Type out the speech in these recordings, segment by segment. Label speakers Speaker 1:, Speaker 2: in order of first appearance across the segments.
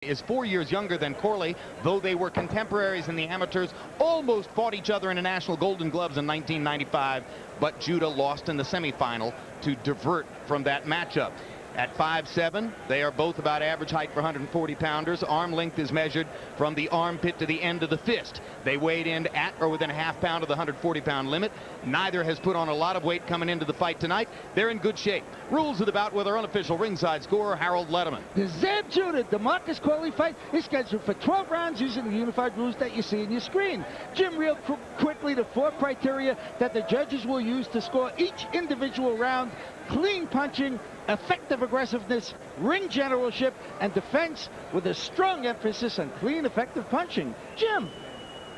Speaker 1: is 4 years younger than Corley, though they were contemporaries in the amateurs, almost fought each other in the National Golden Gloves in 1995, but Judah lost in the semifinal to divert from that matchup. At 5'7", they are both about average height for 140-pounders. Arm length is measured from the armpit to the end of the fist. They weighed in at or within a half pound of the 140-pound limit. Neither has put on a lot of weight coming into the fight tonight. They're in good shape. Rules of the bout with our unofficial ringside scorer, Harold Letterman.
Speaker 2: The Zeb Judah-DeMarcus Corley fight is scheduled for 12 rounds using the unified rules that you see on your screen. Jim, real quickly, the 4 criteria that the judges will use to score each individual round: clean punching, effective aggressiveness, ring generalship, and defense, with a strong emphasis on clean, effective punching. Jim.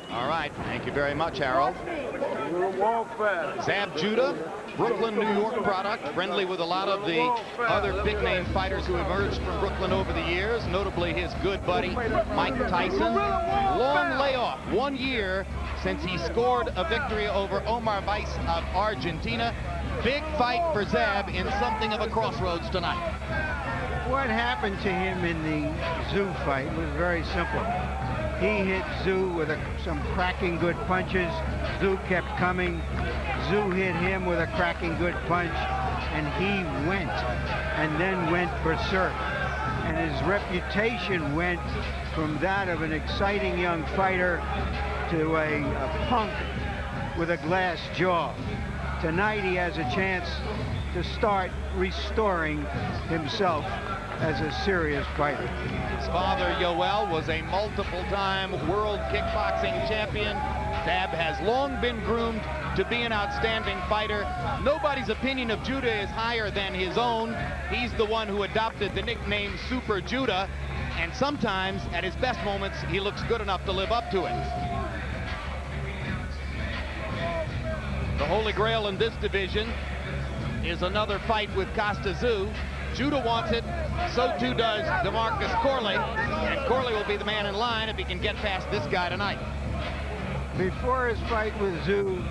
Speaker 1: All right. Thank you very much, Harold. Zab Judah, Brooklyn, New York product, friendly with a lot of the other big-name fighters who emerged from Brooklyn over the years, notably his good buddy, Mike Tyson. Long layoff, 1 year since he scored a victory over Omar Weiss of Argentina. Big fight for Zab in something of a crossroads tonight.
Speaker 3: What happened to him in the Zoo fight was very simple. He hit Zoo with some cracking good punches. Zoo kept coming. Zoo hit him with a cracking good punch, and he went, and then went berserk. And his reputation went from that of an exciting young fighter to a punk with a glass jaw. Tonight he has a chance to start restoring himself as a serious fighter.
Speaker 1: His father, Yoel, was a multiple-time world kickboxing champion. Zab has long been groomed to be an outstanding fighter. Nobody's opinion of Judah is higher than his own. He's the one who adopted the nickname Super Judah, and sometimes, at his best moments, he looks good enough to live up to it. The holy grail in this division is another fight with Costa Zoo. Judah wants it, so too does DeMarcus Corley, and Corley will be the man in line if he can get past this guy tonight.
Speaker 3: Before his fight with Zoo,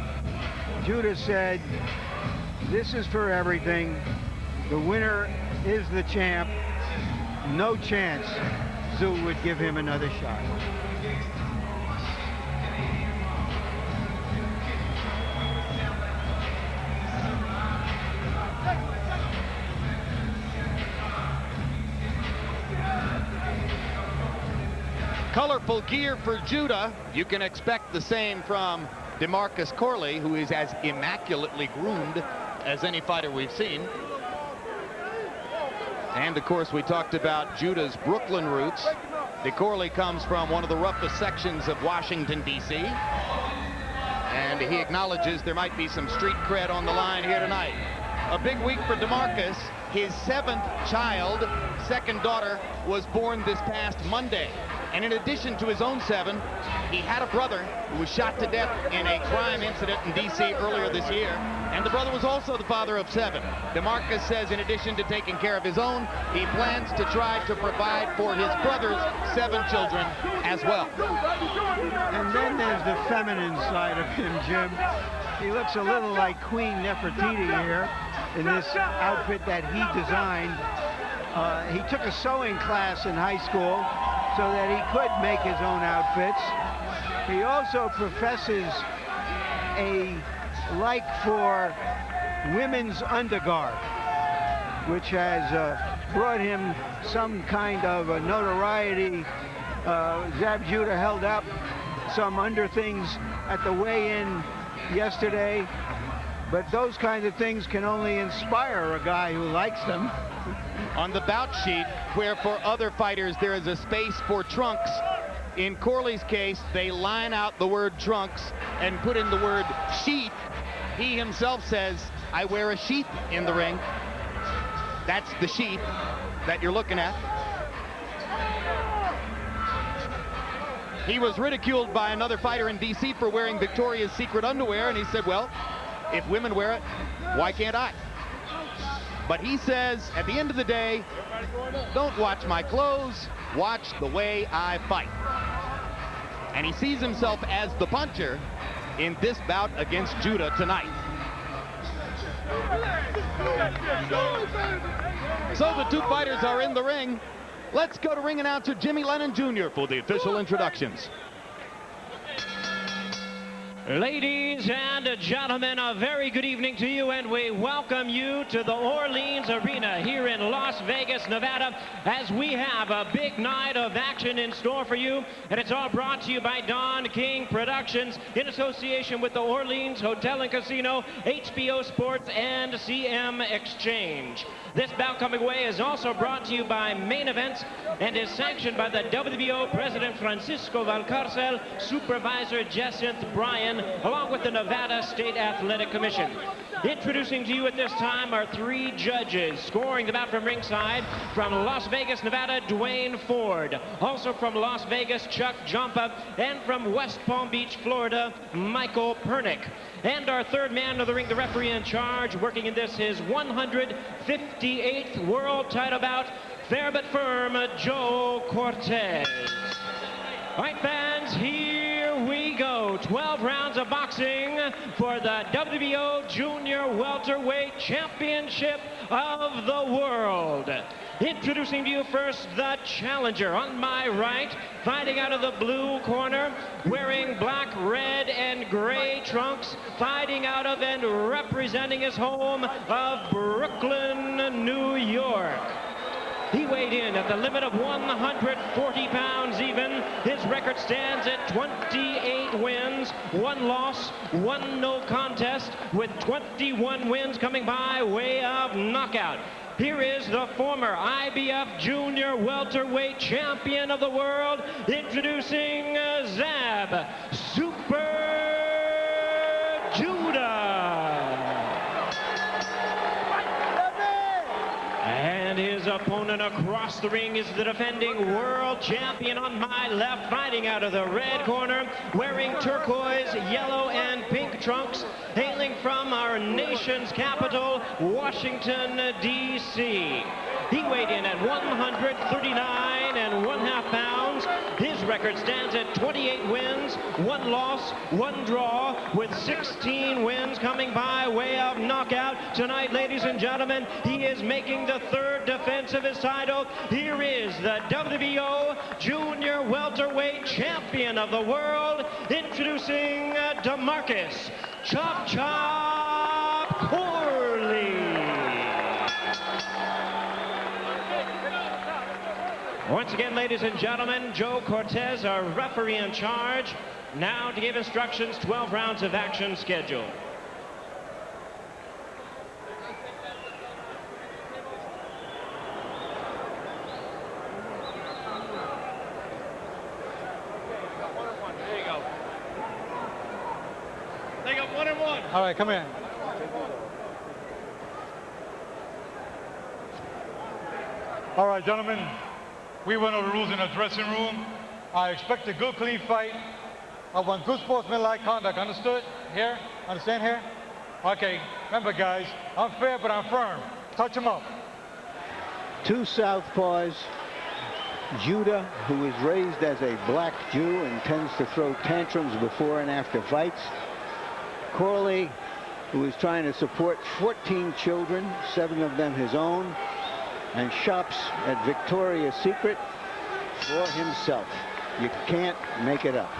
Speaker 3: Judah said, "This is for everything. The winner is the champ. No chance Zoo would give him another shot."
Speaker 1: Colorful gear for Judah. You can expect the same from DeMarcus Corley, who is as immaculately groomed as any fighter we've seen. And of course, we talked about Judah's Brooklyn roots. Corley comes from one of the roughest sections of Washington, D.C. And he acknowledges there might be some street cred on the line here tonight. A big week for DeMarcus. His 7th child, second daughter, was born this past Monday. And in addition to his own 7, he had a brother who was shot to death in a crime incident in D.C. earlier this year. And the brother was also the father of 7. DeMarcus says in addition to taking care of his own, he plans to try to provide for his brother's 7 children as well.
Speaker 3: And then there's the feminine side of him, Jim. He looks a little like Queen Nefertiti here in this outfit that he designed. He took a sewing class in high school so that he could make his own outfits. He also professes a like for women's undergarb, which has brought him some kind of a notoriety. Zab Judah held up some under things at the weigh-in yesterday, but those kinds of things can only inspire a guy who likes them.
Speaker 1: On the bout sheet, where for other fighters there is a space for trunks, in Corley's case, they line out the word trunks and put in the word sheath. He himself says, "I wear a sheath in the ring." That's the sheath that you're looking at. He was ridiculed by another fighter in D.C. for wearing Victoria's Secret underwear, and he said, well, if women wear it, why can't I? But he says, at the end of the day, don't watch my clothes, watch the way I fight. And he sees himself as the puncher in this bout against Judah tonight. So the two fighters are in the ring. Let's go to ring announcer Jimmy Lennon Jr. for the official introductions.
Speaker 4: Ladies and gentlemen, a very good evening to you, and we welcome you to the Orleans Arena here in Las Vegas, Nevada, as we have a big night of action in store for you. And it's all brought to you by Don King Productions in association with the Orleans Hotel and Casino, HBO Sports, and CM Exchange. This bout coming away is also brought to you by Main Events and is sanctioned by the WBO President Francisco Valcarcel, Supervisor Jacinth Bryan, along with the Nevada State Athletic Commission. Introducing to you at this time are 3 judges. Scoring the bout from ringside, from Las Vegas, Nevada, Dwayne Ford. Also from Las Vegas, Chuck Jumpa. And from West Palm Beach, Florida, Michael Pernick. And our 3rd man of the ring, the referee in charge, working in this his 158th world title bout, fair but firm, Joe Cortez. All right, fans, here we go. 12 rounds of boxing for the WBO Junior Welterweight Championship of the World. Introducing to you first the challenger. On my right, fighting out of the blue corner, wearing black, red, and gray trunks, fighting out of and representing his home of Brooklyn, New York. He weighed in at the limit of 140 pounds even. His record stands at 28 wins, 1 loss, 1 no contest, with 21 wins coming by way of knockout. Here is the former IBF Junior Welterweight Champion of the World, introducing Zab Super Judah. And his opponent across the ring is the defending world champion on my left, fighting out of the red corner, wearing turquoise, yellow, and pink trunks, hailing from our nation's capital, Washington, D.C. He weighed in at 139.5 pounds. His record stands at 28 wins, 1 loss, 1 draw, with 16 wins coming by way of knockout. Tonight, ladies and gentlemen, he is making the 3rd defense of his title. Here is the WBO Junior Welterweight Champion of the World, introducing DeMarcus Chop Chop Corley. Once again, ladies and gentlemen, Joe Cortez, our referee in charge, now to give instructions. 12 rounds of action scheduled.
Speaker 5: There you go. They got 1 and 1.
Speaker 6: All right, come in. All right, gentlemen, we went over the rules in the dressing room. I expect a good, clean fight. I want good sportsmanlike conduct. Understood? Here? Understand here? Okay. Remember, guys, I'm fair, but I'm firm. Touch him up.
Speaker 3: 2 southpaws. Judah, who is raised as a black Jew and tends to throw tantrums before and after fights. Corley, who is trying to support 14 children, 7 of them his own, and shops at Victoria's Secret for himself. You can't make it up.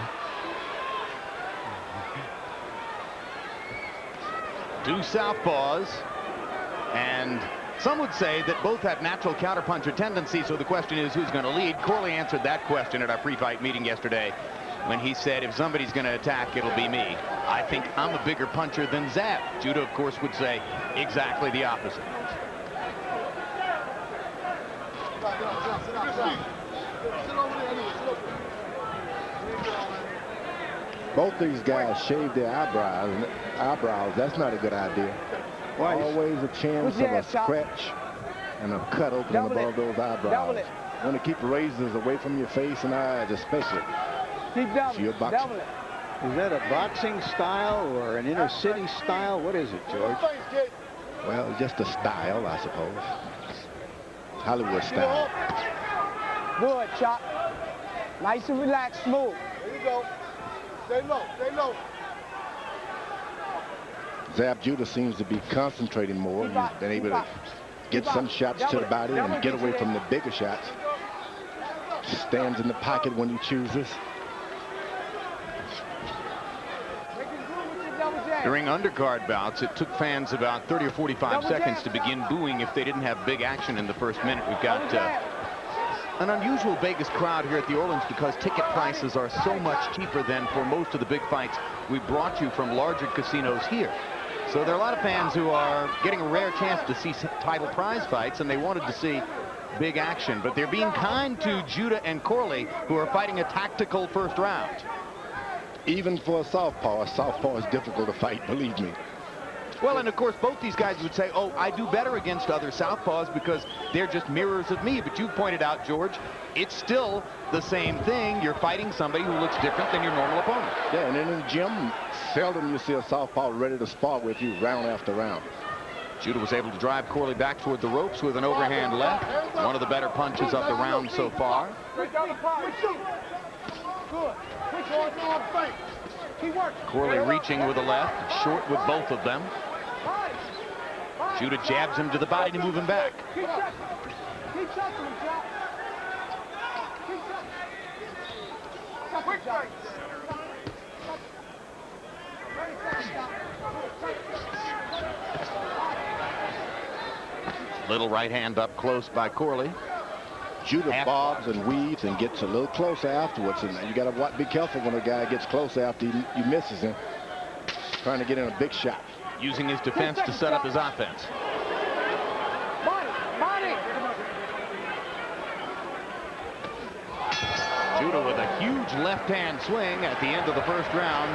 Speaker 1: 2 southpaws, and some would say that both have natural counterpuncher tendencies, so the question is who's going to lead. Corley answered that question at our pre-fight meeting yesterday when he said if somebody's going to attack, it'll be me. I think I'm a bigger puncher than Zab. Judah, of course, would say exactly the opposite.
Speaker 7: Both these guys shave their eyebrows. That's not a good idea. Always a chance of a scratch and a cut opening above those eyebrows. You want to keep the razors away from your face and eyes, especially if you're boxing.
Speaker 3: Is that a boxing style or an inner city style? What is it, George?
Speaker 7: Well, just a style, I suppose. Hollywood style.
Speaker 8: Good, Chop. Nice and relaxed, smooth. There you go. Stay low, stay low.
Speaker 7: Zab Judah seems to be concentrating more. He's been able to get some shots to the body and get away from the bigger shots. Stands in the pocket when he chooses.
Speaker 1: During undercard bouts, it took fans about 30 or 45 seconds to begin booing if they didn't have big action in the first minute. We've got an unusual Vegas crowd here at the Orleans because ticket prices are so much cheaper than for most of the big fights we brought you from larger casinos here. So there are a lot of fans who are getting a rare chance to see title prize fights, and they wanted to see big action. But they're being kind to Judah and Corley, who are fighting a tactical first round.
Speaker 7: Even for a southpaw is difficult to fight, believe me.
Speaker 1: Well, and of course, both these guys would say, oh, I do better against other southpaws because they're just mirrors of me. But you pointed out, George, it's still the same thing. You're fighting somebody who looks different than your normal opponent.
Speaker 7: Yeah, and in the gym, seldom you see a southpaw ready to spar with you round after round.
Speaker 1: Judah was able to drive Corley back toward the ropes with an overhand left. One of the better punches of the round so far. Corley reaching with a left, short with both of them. Judah jabs him to the body to move him back. Little right hand up close by Corley.
Speaker 7: Judah bobs and weaves and gets a little closer afterwards, and you got to be careful when a guy gets closer after he misses him. Trying to get in a big shot.
Speaker 1: Using his defense to set up his offense. Judah with a huge left-hand swing at the end of the first round.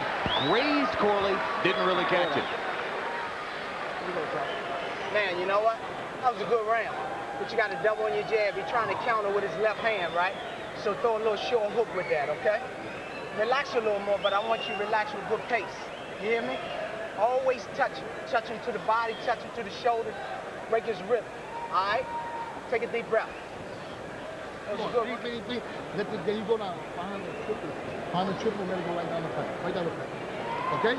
Speaker 1: Grazed Corley, didn't really catch it.
Speaker 8: Man, you know what? That was a good round. But you got to double on your jab. He's trying to counter with his left hand, right? So throw a little short hook with that, okay? Relax a little more, but I want you to relax with good pace. You hear me? Always touch him. Touch him to the body, touch him to the shoulder. Break his rhythm. All right? Take a deep breath. That was a good one.
Speaker 9: Then you go down behind the triple. Behind the triple, let it go right down the pipe. Right down the pipe. Okay?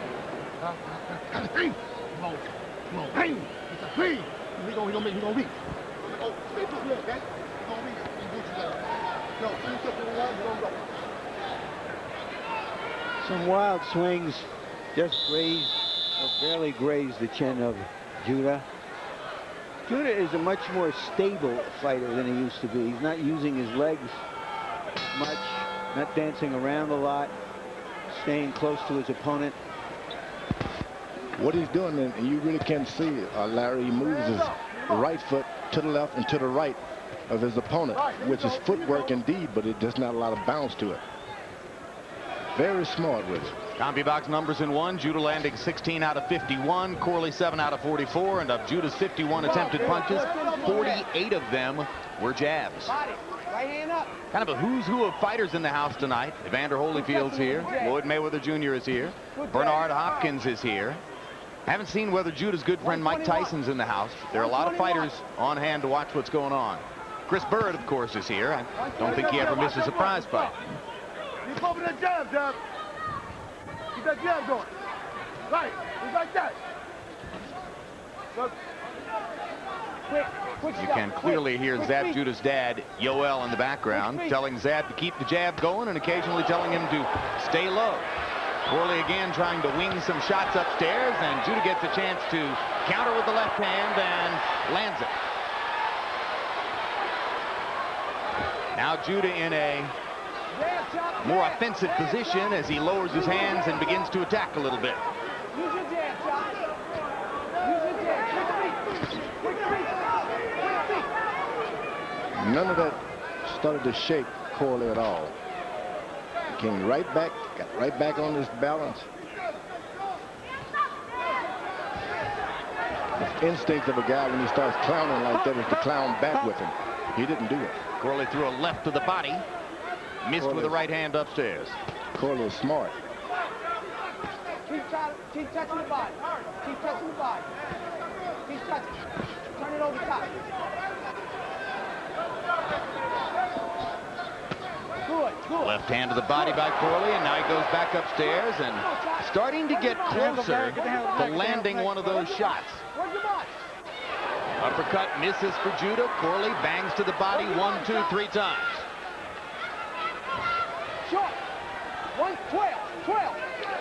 Speaker 9: Hey! Come on. Come on. Hey! It's a hey! He gonna reach. Oh, stay put here, okay? He gonna reach. He do what you gotta do. No, finish up with the one, you don't go.
Speaker 3: Some wild swings just grazed, or barely grazed the chin of Judah. Judah is a much more stable fighter than he used to be. He's not using his legs much, not dancing around a lot, staying close to his opponent.
Speaker 7: What he's doing, and you really can see, Larry, he moves his right foot to the left and to the right of his opponent, which is footwork indeed, but it does not a lot of bounce to it. Very smart with it.
Speaker 1: CompuBox numbers in one. Judah landing 16 out of 51. Corley 7 out of 44. And of Judah's 51 attempted punches, 48 of them were jabs.
Speaker 8: Right hand up.
Speaker 1: Kind of a who's who of fighters in the house tonight. Evander Holyfield's here. Floyd Mayweather Jr. is here. Bernard Hopkins is here. Haven't seen whether Judah's good friend Mike Tyson's in the house. There are a lot of fighters on hand to watch what's going on. Chris Bird, of course, is here. I don't think he ever misses a prize fight.
Speaker 9: Keep over that jab, Dab. Keep that jab going. Right. Just like that. Look.
Speaker 1: You can clearly hear Zab Judah's dad, Yoel, in the background, telling Zab to keep the jab going and occasionally telling him to stay low. Corley again trying to wing some shots upstairs, and Judah gets a chance to counter with the left hand and lands it. Now Judah in a more offensive position as he lowers his hands and begins to attack a little bit.
Speaker 8: Use your jab, Chop. Use your jab. Quick feet.
Speaker 7: None of that started to shake Corley at all. He came right back, got right back on his balance. The instinct of a guy when he starts clowning like that is to clown back with him. He didn't do it.
Speaker 1: Corley threw a left to the body. Missed with the right hand upstairs.
Speaker 7: Corley is smart.
Speaker 8: Keep touching the body. Keep touching the body. Keep touching. Turn it over top. Good.
Speaker 1: Left hand to the body by Corley, and now he goes back upstairs and starting to get closer to landing one of those shots. Uppercut misses for Judah. Corley bangs to the body 1, 2, 3 times.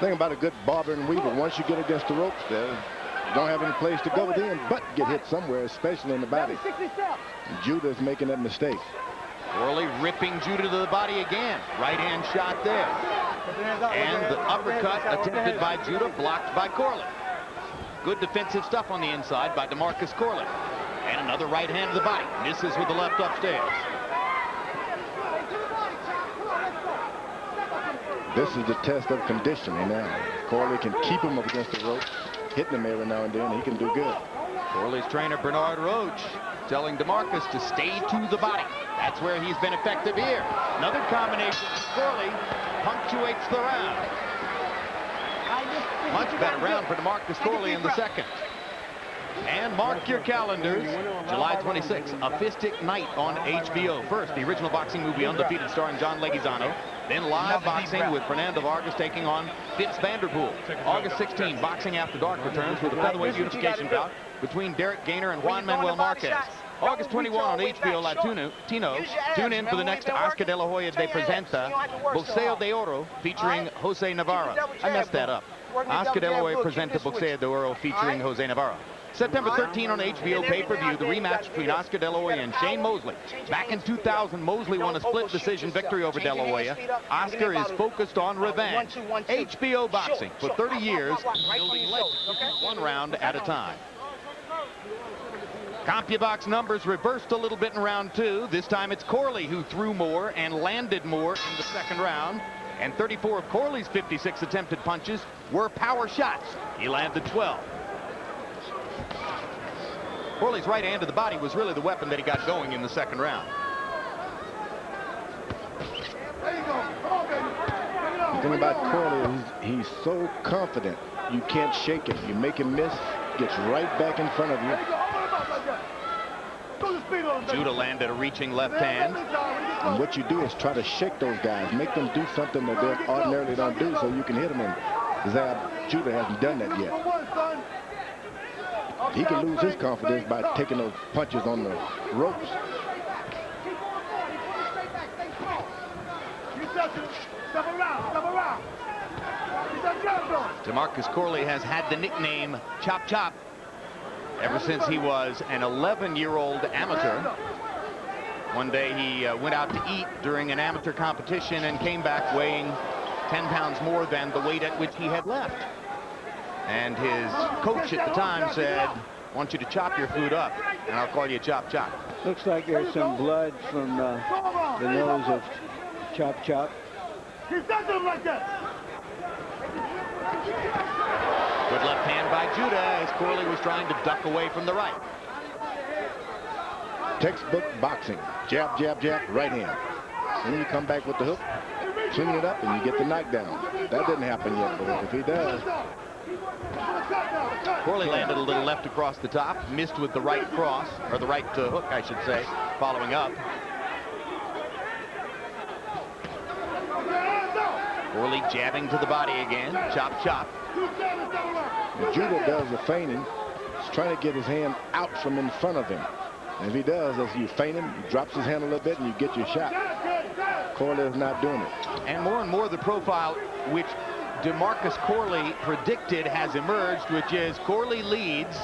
Speaker 7: Thing about a good bobber and weaver, once you get against the ropes there, you don't have any place to go then but get hit somewhere, especially in the body. Judah's making that mistake.
Speaker 1: Corley ripping Judah to the body again. Right hand shot there. And the uppercut attempted by Judah, blocked by Corley. Good defensive stuff on the inside by DeMarcus Corley. And another right hand to the body. Misses with the left upstairs.
Speaker 7: This is the test of conditioning now. Corley can keep him up against the ropes, hitting him every now and then. He can do good.
Speaker 1: Corley's trainer, Bernard Roach, telling DeMarcus to stay to the body. That's where he's been effective here. Another combination from Corley punctuates the round. Much better round for DeMarcus Corley in the second. And mark your calendars, July 26th, A Fistic Night on HBO. First, the original boxing movie Undefeated starring John Leguizamo. Then live boxing with Fernando Vargas taking on Fitz Vanderpool. August 16, Boxing After Dark returns with a featherweight unification bout between Derek Gainer and Juan Manuel Marquez. August 21 on HBO Latino. Tune in for the next Oscar de la Hoya de Presenta, Boxeo de Oro, featuring Jose Navarro. I messed that up. Oscar de la Hoya Presenta Boxeo de Oro featuring Jose Navarro. September 13 on HBO pay-per-view, the rematch between Oscar De La Hoya and Shane Mosley. Back in 2000, Mosley won a split decision victory over De La Hoya. Oscar is focused on revenge. HBO boxing for 30 years, building legends one round at a time. CompuBox numbers reversed a little bit in round two. This time it's Corley who threw more and landed more in the second round. And 34 of Corley's 56 attempted punches were power shots. He landed 12. Corley's right hand to the body was really the weapon that he got going in the second round.
Speaker 7: The thing about Corley is he's so confident. You can't shake him. You make him miss, gets right back in front of you.
Speaker 1: Judah landed a reaching left hand.
Speaker 7: And what you do is try to shake those guys, make them do something that they ordinarily don't do so you can hit them in. Judah hasn't done that yet. He can lose his confidence by taking those punches on the ropes.
Speaker 1: DeMarcus Corley has had the nickname Chop Chop ever since he was an 11-year-old amateur. One day he went out to eat during an amateur competition and came back weighing 10 pounds more than the weight at which he had left. And his coach at the time said, I want you to chop your food up, and I'll call you Chop Chop.
Speaker 3: Looks like there's some blood from the nose of Chop Chop.
Speaker 1: Good left hand by Judah as Corley was trying to duck away from the right.
Speaker 7: Textbook boxing. Jab, jab, jab, right hand. And then you come back with the hook, swinging it up, and you get the knockdown. That didn't happen yet, but if he does.
Speaker 1: Corley landed a little left across the top, missed with the right cross, or the right hook, I should say, following up. Corley jabbing to the body again. Chop, chop.
Speaker 7: And Judah does the feigning. He's trying to get his hand out from in front of him. And if he does, as you feint him, he drops his hand a little bit and you get your shot. Corley is not doing it.
Speaker 1: And more the profile which DeMarcus Corley predicted has emerged, which is Corley leads,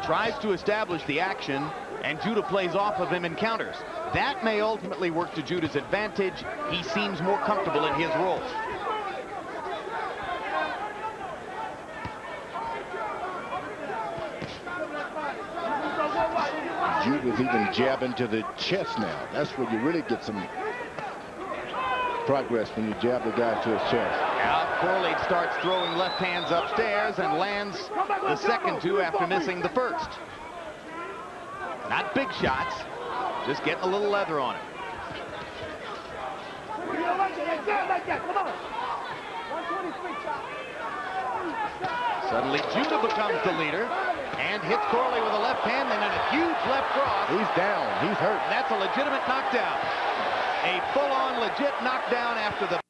Speaker 1: tries to establish the action, and Judah plays off of him and counters. That may ultimately work to Judah's advantage. He seems more comfortable in his role.
Speaker 7: Judah's even jabbing to the chest now. That's where you really get some progress, when you jab the guy to his chest.
Speaker 1: Now Corley starts throwing left hands upstairs and lands the second two after missing the first. Not big shots, just getting a little leather on it. Suddenly Judah becomes the leader and hits Corley with a left hand and then a huge left cross.
Speaker 7: He's down. He's hurt.
Speaker 1: That's a legitimate knockdown. A full-on legit knockdown after the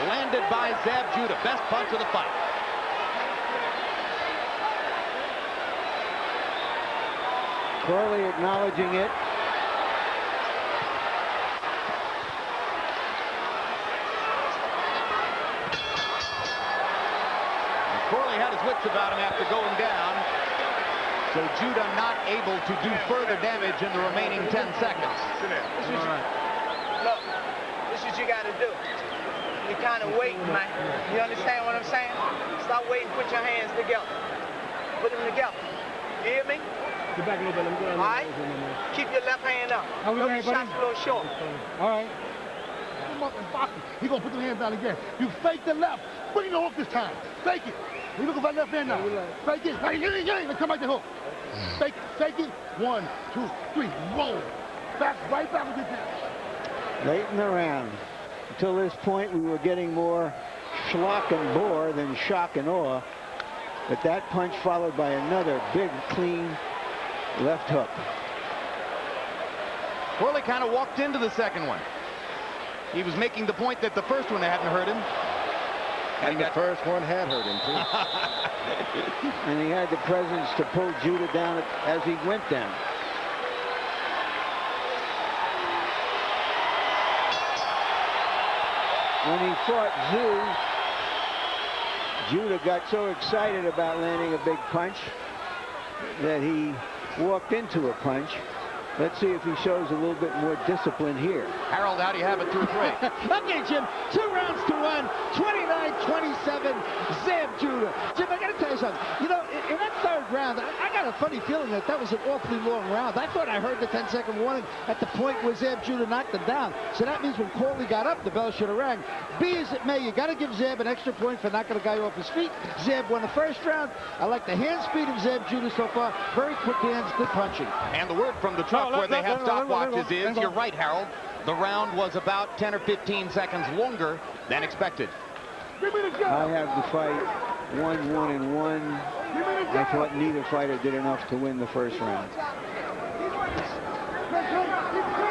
Speaker 1: landed by Zab Judah. Best punch of the fight.
Speaker 3: Corley acknowledging it.
Speaker 1: his wits about him after going down. So Judah not able to do further damage in the remaining 10 seconds.
Speaker 8: Look, this is what you got to do. You kind of waiting, man. You understand what I'm saying? Stop waiting. Put your hands together. Put them together. You hear me?
Speaker 3: Get back a little bit. Let me go.
Speaker 8: All right? Keep your left hand up.
Speaker 3: How we
Speaker 8: Look,
Speaker 3: doing,
Speaker 8: your shot's a little short.
Speaker 3: All right.
Speaker 9: Come up and box him. He gonna put the hands down again. You fake the left. Bring the hook this time. Fake it. You looking for that left hand now. Fake it. Now come back the hook. Fake it. 1, 2, 3. Roll. Right back with your down.
Speaker 3: Late in the round. Until this point, we were getting more schlock and bore than shock and awe. But that punch followed by another big, clean left hook.
Speaker 1: Corley kind of walked into the second one. He was making the point that the first one hadn't hurt him.
Speaker 7: And the first one had hurt him, too.
Speaker 3: And he had the presence to pull Judah down as he went down. When he fought Judah got so excited about landing a big punch that he walked into a punch. Let's see if he shows a little bit more discipline here.
Speaker 1: Harold, how do you have it through 3?
Speaker 2: Okay, Jim, 2 rounds to 1, 29-27, Zeb Judah. Jim, I got to tell you something. You know, in that third round, I got a funny feeling that was an awfully long round. I thought I heard the 10-second warning at the point where Zeb Judah knocked him down. So that means when Corley got up, the bell should have rang. Be as it may, you got to give Zeb an extra point for knocking a guy off his feet. Zeb won the first round. I like the hand speed of Zeb Judah so far. Very quick hands, good punching.
Speaker 1: And the word from the truck where they have stopwatches is, you're right, Harold, the round was about 10 or 15 seconds longer than expected.
Speaker 3: I have the fight 1-1-1. I thought neither fighter did enough to win the first round.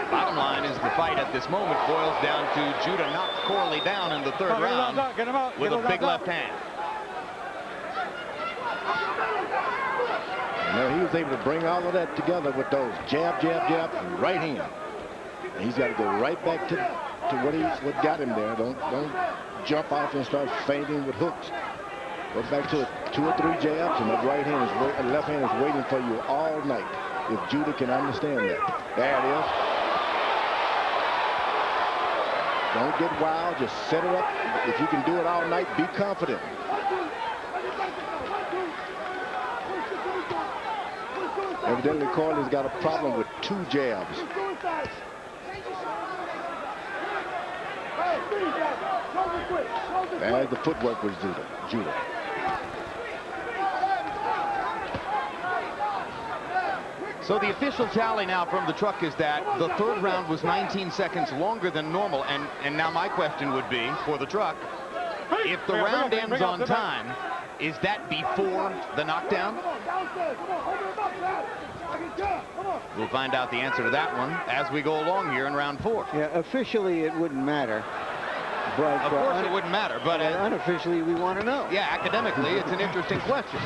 Speaker 1: Bottom line is the fight at this moment boils down to Judah knocked Corley down in the third round with a big left hand.
Speaker 7: Now he was able to bring all of that together with those jab, and right hand. And he's got to go right back to what got him there. Don't jump off and start feinting with hooks. Go back to 2 or 3 jabs, and that right hand is left hand is waiting for you all night. If Judah can understand that. There it is. Don't get wild. Just set it up. If you can do it all night, be confident. Evidently, Corley's got a problem with 2 jabs. There's the footwork with Judah.
Speaker 1: So the official tally now from the truck is that the third round was 19 seconds longer than normal. And now my question would be, for the truck, if the round ends on time, is that before the knockdown? We'll find out the answer to that one as we go along here in round 4.
Speaker 3: Yeah, officially it wouldn't matter. But
Speaker 1: of course it wouldn't matter, but
Speaker 3: unofficially we want to know.
Speaker 1: Yeah, academically it's an interesting question.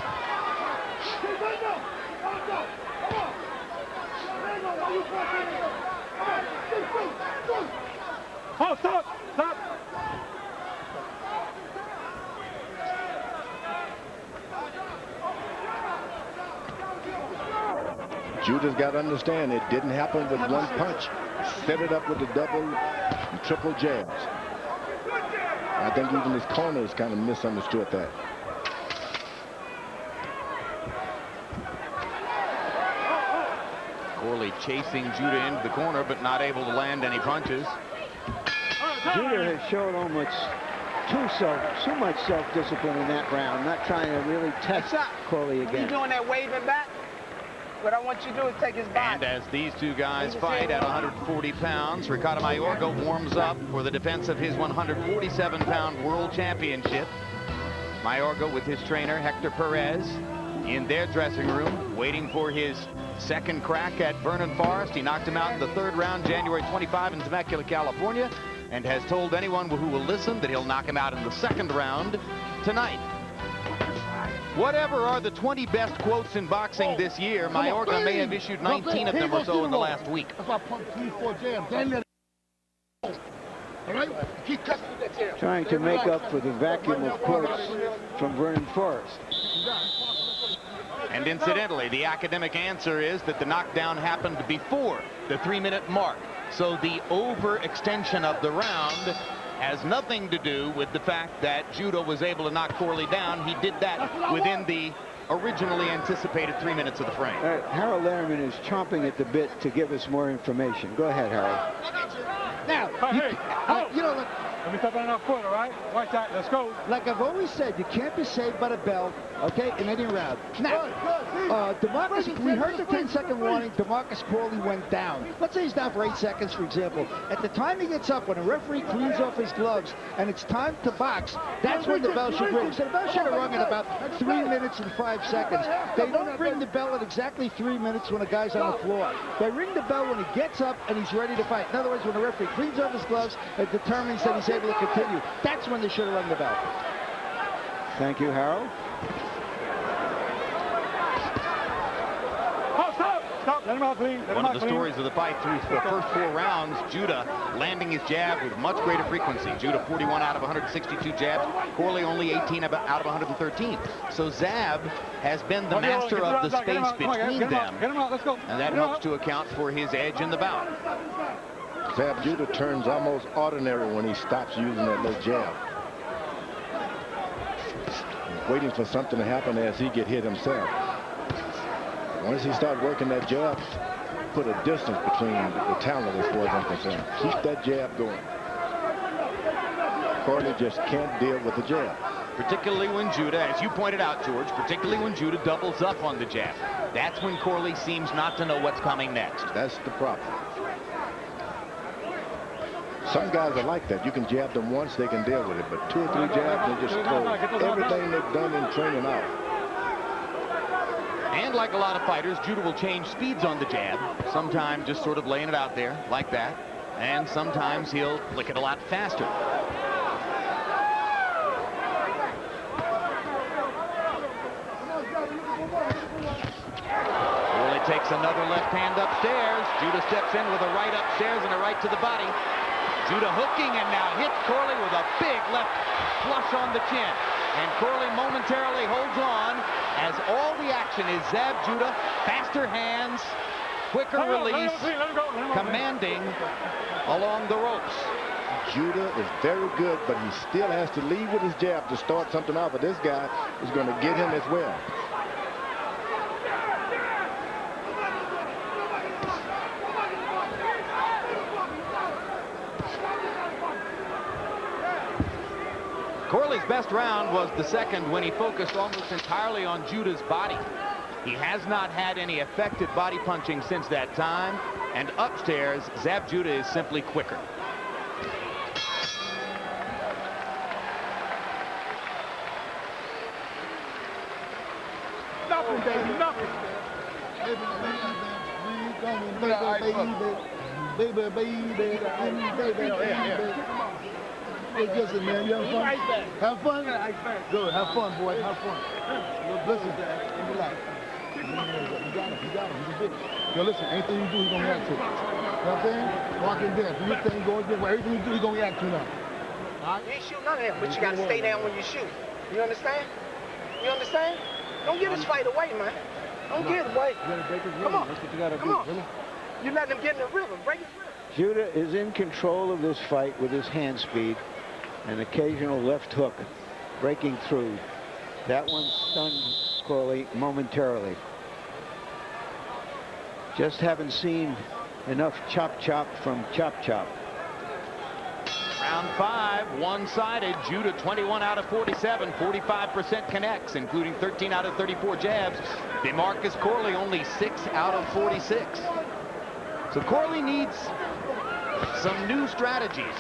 Speaker 6: Oh, stop!
Speaker 7: Judah's got to understand it didn't happen with one punch. Set it up with the double and triple jabs. I think even his corners kind of misunderstood that.
Speaker 1: Corley chasing Judah into the corner, but not able to land any punches.
Speaker 3: Judah has shown almost too much self-discipline in that round, not trying to really test Corley again.
Speaker 8: He's doing that waving back. What I want you to do is take his body.
Speaker 1: And as these two guys fight at 140 pounds, Ricardo Mayorga warms up for the defense of his 147-pound world championship. Mayorga with his trainer, Hector Perez, in their dressing room, waiting for his second crack at Vernon Forrest. He knocked him out in the third round, January 25 in Temecula, California, and has told anyone who will listen that he'll knock him out in the second round tonight. Whatever are the 20 best quotes in boxing this year, Mayorga may have issued 19 of them or so in the last week.
Speaker 9: That's why I pumped 3, 4 jabs. All right? Keep cutting.
Speaker 3: Trying to make up for the vacuum of quotes from Vernon Forrest.
Speaker 1: And incidentally, the academic answer is that the knockdown happened before the 3-minute mark. So the overextension of the round has nothing to do with the fact that Judah was able to knock Corley down. He did that within the originally anticipated 3 minutes of the frame.
Speaker 3: Harold Lehrman is chomping at the bit to give us more information. Go ahead, Harold.
Speaker 2: Now, you know, look,
Speaker 6: Let me step on our foot, all right? Watch that. Let's go.
Speaker 2: like I've always said, you can't be saved by the bell, okay, in any round. Now, DeMarcus, we heard the 10-second warning. DeMarcus Corley went down. Let's say he's down for 8 seconds, for example. At the time he gets up, when a referee cleans off his gloves and it's time to box, that's when the bell should ring. So the bell should have rung at about 3 minutes and 5 seconds. They don't ring the bell at exactly 3 minutes when a guy's on the floor. They ring the bell when he gets up and he's ready to fight. In other words, when the referee cleans off his gloves and determines that he's able to continue. That's when they should have rung the bell.
Speaker 3: Thank you, Harold.
Speaker 6: Stop. Let him out clean.
Speaker 1: One of the stories of the fight through the first 4 rounds, Judah landing his jab with much greater frequency. Judah 41 out of 162 jabs, Corley only 18 out of 113. So Zab has been the master of the space between them, and that helps to account for his edge in the bout.
Speaker 7: Zab Judah turns almost ordinary when he stops using that little jab. He's waiting for something to happen as he get hit himself. Once he starts working that jab, put a distance between the talent as far as I'm concerned. Keep that jab going. Corley just can't deal with the jab.
Speaker 1: Particularly when Judah, as you pointed out, George, particularly when Judah doubles up on the jab. That's when Corley seems not to know what's coming next.
Speaker 7: That's the problem. Some guys are like that. You can jab them once, they can deal with it. But 2 or 3 jabs, they just throw everything they've done in training out.
Speaker 1: And like a lot of fighters, Judah will change speeds on the jab. Sometimes just sort of laying it out there like that. And sometimes he'll flick it a lot faster. Corley takes another left hand upstairs. Judah steps in with a right upstairs and a right to the body. Judah hooking and now hits Corley with a big left flush on the chin. And Corley momentarily holds on as all the action is Zab Judah, faster hands, quicker release, commanding along the ropes.
Speaker 7: Judah is very good, but he still has to lead with his jab to start something out. But this guy is going to get him as well.
Speaker 1: Corley's best round was the second when he focused almost entirely on Judah's body. He has not had any effective body punching since that time. And upstairs, Zab Judah is simply quicker.
Speaker 9: Nothing, baby, nothing. Baby. Listen, man, you have fun? Have fun? Good, have fun, boy, have fun. Listen, relax. You got him, he's a bitch. Yo, listen, anything you do, he's gonna react to. You know what I'm saying? Walk in there, do your thing, go in there, everything you do, he's gonna react to now. All right?
Speaker 8: You ain't shoot none of him, but you gotta stay down when you shoot. You understand? You understand? Don't give this fight away, man. Don't give it away.
Speaker 3: You gotta break his rhythm.
Speaker 8: Come on.
Speaker 3: That's what you gotta
Speaker 8: Come
Speaker 3: do.
Speaker 8: on.
Speaker 3: Really?
Speaker 8: You letting him get in the rhythm. Break his rhythm.
Speaker 3: Judah is in control of this fight with his hand speed. An occasional left hook breaking through. That one stunned Corley momentarily. Just haven't seen enough chop from Chop.
Speaker 1: Round 5, one-sided. Judah 21 out of 47, 45% connects, including 13 out of 34 jabs. DeMarcus Corley only 6 out of 46. So Corley needs some new strategies.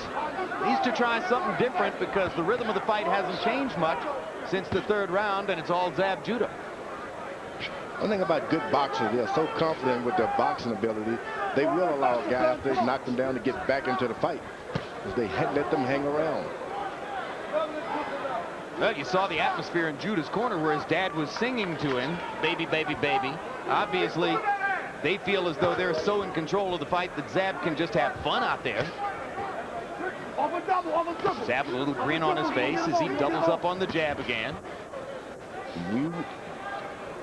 Speaker 1: Needs to try something different because the rhythm of the fight hasn't changed much since the 3rd round, and it's all Zab Judah.
Speaker 7: One thing about good boxers, they're so confident with their boxing ability, they will allow a guy after they knock them down to get back into the fight, because they let them hang around.
Speaker 1: Well, you saw the atmosphere in Judah's corner where his dad was singing to him, baby, baby, baby. Obviously, they feel as though they're so in control of the fight that Zab can just have fun out there. Zab with a little grin on his face as he doubles up on the jab again.
Speaker 7: We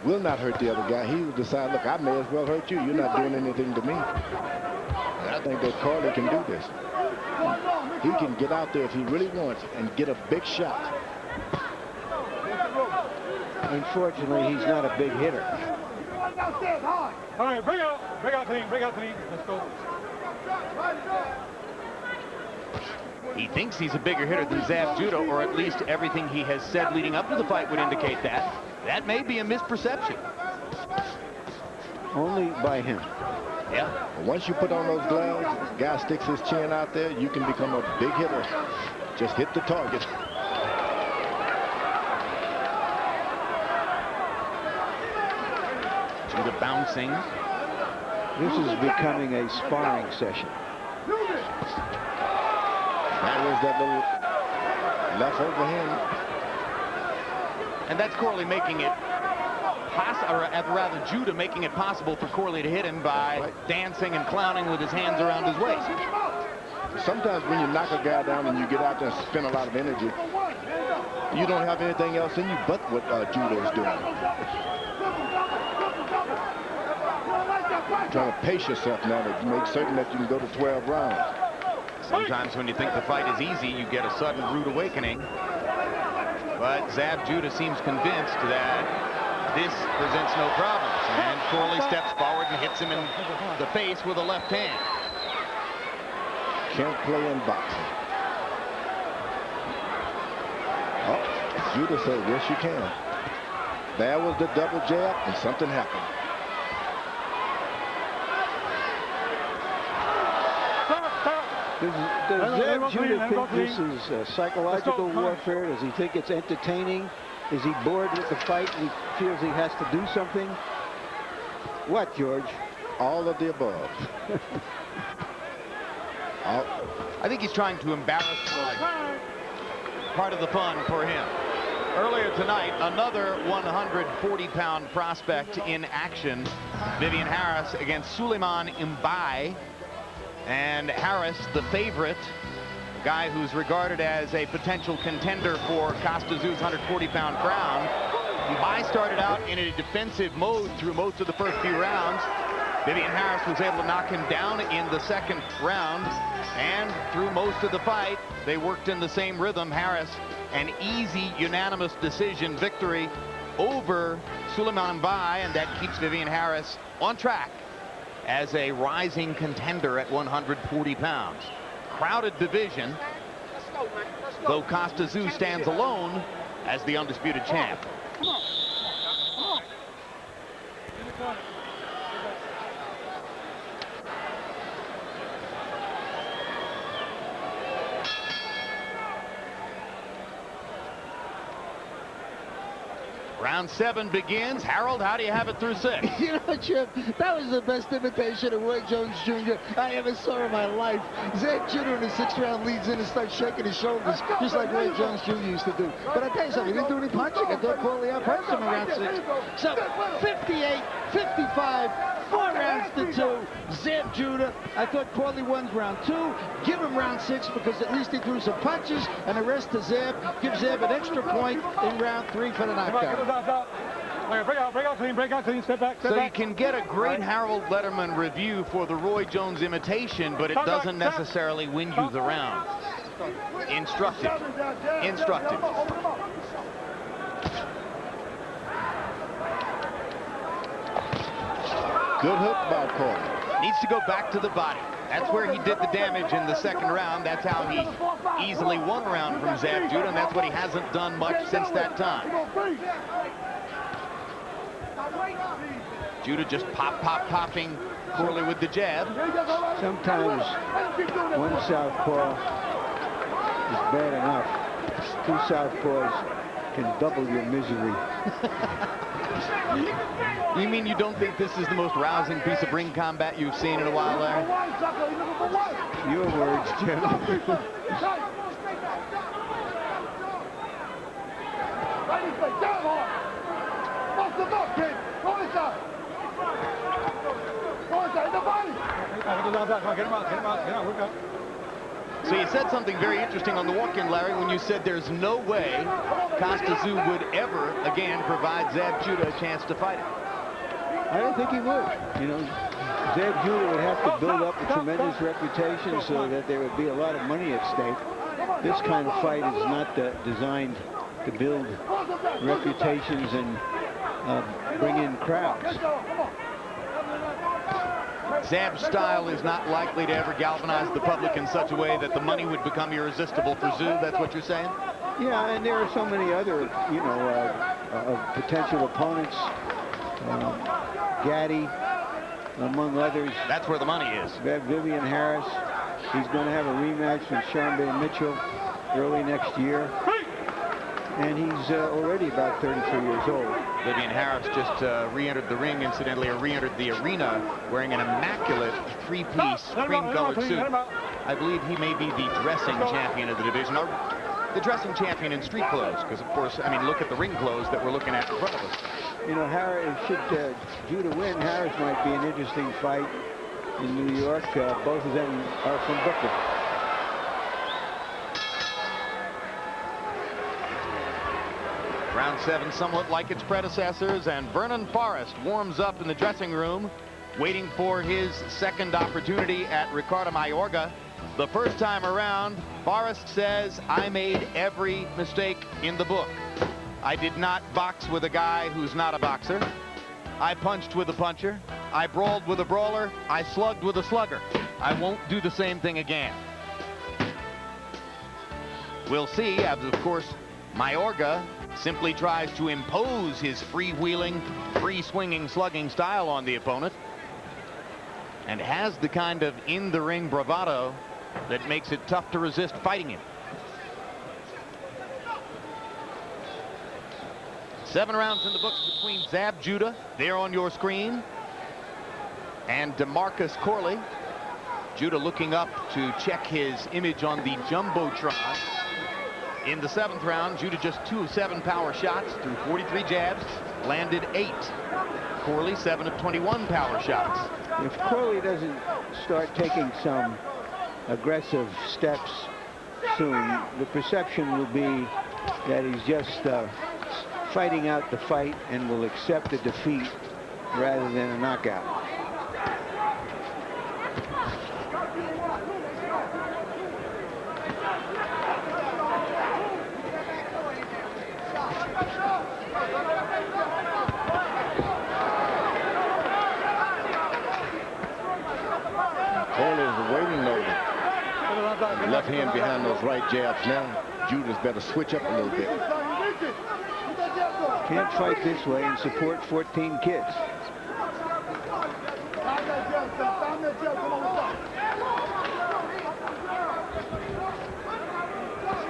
Speaker 7: will not hurt the other guy. He will decide, look, I may as well hurt you. You're not doing anything to me. And I think that Corley can do this. He can get out there if he really wants and get a big shot.
Speaker 3: Unfortunately, he's not a big hitter.
Speaker 6: All right, bring out clean, let's go.
Speaker 1: He thinks he's a bigger hitter than Zab Judah, or at least everything he has said leading up to the fight would indicate that. That may be a misperception.
Speaker 3: Only by him.
Speaker 1: Yeah.
Speaker 7: Once you put on those gloves, the guy sticks his chin out there, you can become a big hitter. Just hit the target.
Speaker 1: Judah bouncing.
Speaker 3: This is becoming a sparring session.
Speaker 7: That was that little left overhand.
Speaker 1: And that's Corley making it or rather Judah making it possible for Corley to hit him by dancing and clowning with his hands around his waist.
Speaker 7: Sometimes when you knock a guy down and you get out there and spend a lot of energy, you don't have anything else in you but what Judah is doing. Trying to pace yourself now to make certain that you can go to 12 rounds.
Speaker 1: Sometimes when you think the fight is easy, you get a sudden rude awakening. But Zab Judah seems convinced that this presents no problems. And Corley steps forward and hits him in the face with a left hand.
Speaker 7: Can't play in boxing. Oh, Judah said, yes, you can. There was the double jab, and something happened.
Speaker 3: Does Zab Judah think this is psychological warfare? Does he think it's entertaining? Is he bored with the fight and he feels he has to do something? What, George?
Speaker 7: All of the above.
Speaker 1: I think he's trying to embarrass Corley. Part of the fun for him. Earlier tonight, another 140-pound prospect in action. Vivian Harris against Suleiman Mbai. And Harris, the favorite, guy who's regarded as a potential contender for Costa Zoo's 140-pound crown. Mbai started out in a defensive mode through most of the first few rounds. Vivian Harris was able to knock him down in the second round. And through most of the fight, they worked in the same rhythm. Harris, an easy, unanimous decision victory over Suleiman Mbai, and that keeps Vivian Harris on track as a rising contender at 140 pounds. Crowded division, though Costa Zoo stands alone as the undisputed champ. Round 7 begins. Harold, how do you have it through 6?
Speaker 2: You know, Chip, that was the best imitation of Roy Jones Jr. I ever saw in my life. Zab Judah in the 6th round leads in and starts shaking his shoulders, just like Roy Jones Jr. used to do. But I tell you something, he didn't do any punching. I thought Corley outpunched him in round 6. So, 58, 55, 4 rounds to 2. Zab Judah. I thought Corley won round 2. Give him round 6 because at least he threw some punches, and the rest to Zab. Give Zab an extra point in round 3 for the knockout.
Speaker 6: Break out clean, step back.
Speaker 1: So you can get a great Harold Letterman review for the Roy Jones imitation, but it doesn't necessarily win you the round. Instructive. Instructive.
Speaker 7: Good hook by Corley.
Speaker 1: Needs to go back to the body. That's where he did the damage in the 2nd round. That's how he easily won a round from Zab Judah, and that's what he hasn't done much since that time. Judah just popping Corley with the jab.
Speaker 3: Sometimes one southpaw is bad enough. 2 southpaws can double your misery.
Speaker 1: You mean you don't think this is the most rousing piece of ring combat you've seen in a while, Larry?
Speaker 3: Your words, Jim.
Speaker 1: So you said something very interesting on the walk-in, Larry, when you said there's no way Costa would ever again provide Zab Judah a chance to fight him.
Speaker 3: I don't think he would. You know, Zab Judah would have to build up a tremendous reputation so that there would be a lot of money at stake. This kind of fight is not designed to build reputations and bring in crowds.
Speaker 1: Zab's style is not likely to ever galvanize the public in such a way that the money would become irresistible for Zoo. That's what you're saying?
Speaker 3: Yeah, and there are so many other, you know, potential opponents. Gaddy, among others.
Speaker 1: That's where the money is.
Speaker 3: Vivian Harris. He's going to have a rematch with Sharmba Mitchell early next year. And he's already about 33 years old.
Speaker 1: Vivian Harris just re-entered the ring, incidentally, or re-entered the arena wearing an immaculate three-piece cream-colored suit. I believe he may be the dressing champion of the division, or the dressing champion in street clothes, because, of course, I mean, look at the ring clothes that we're looking at in front of us.
Speaker 3: You know, Harris, should Judah win, Harris might be an interesting fight in New York. Both of them are from Brooklyn.
Speaker 1: Round 7 somewhat like its predecessors, and Vernon Forrest warms up in the dressing room, waiting for his second opportunity at Ricardo Mayorga. The first time around, Forrest says, I made every mistake in the book. I did not box with a guy who's not a boxer. I punched with a puncher. I brawled with a brawler. I slugged with a slugger. I won't do the same thing again. We'll see, as of course, Mayorga simply tries to impose his freewheeling, free-swinging, slugging style on the opponent, and has the kind of in-the-ring bravado that makes it tough to resist fighting him. 7 rounds in the books between Zab Judah, there on your screen, and DeMarcus Corley. Judah looking up to check his image on the Jumbotron. In the 7th round, Judah just 2 of 7 power shots through 43 jabs, landed 8. Corley 7 of 21 power shots.
Speaker 3: If Corley doesn't start taking some aggressive steps soon, the perception will be that he's just fighting out the fight and will accept a defeat rather than a knockout.
Speaker 7: Corley is waiting though. Left hand behind those right jabs now. Judah's better switch up a little bit.
Speaker 3: Can't fight this way and support 14 kids.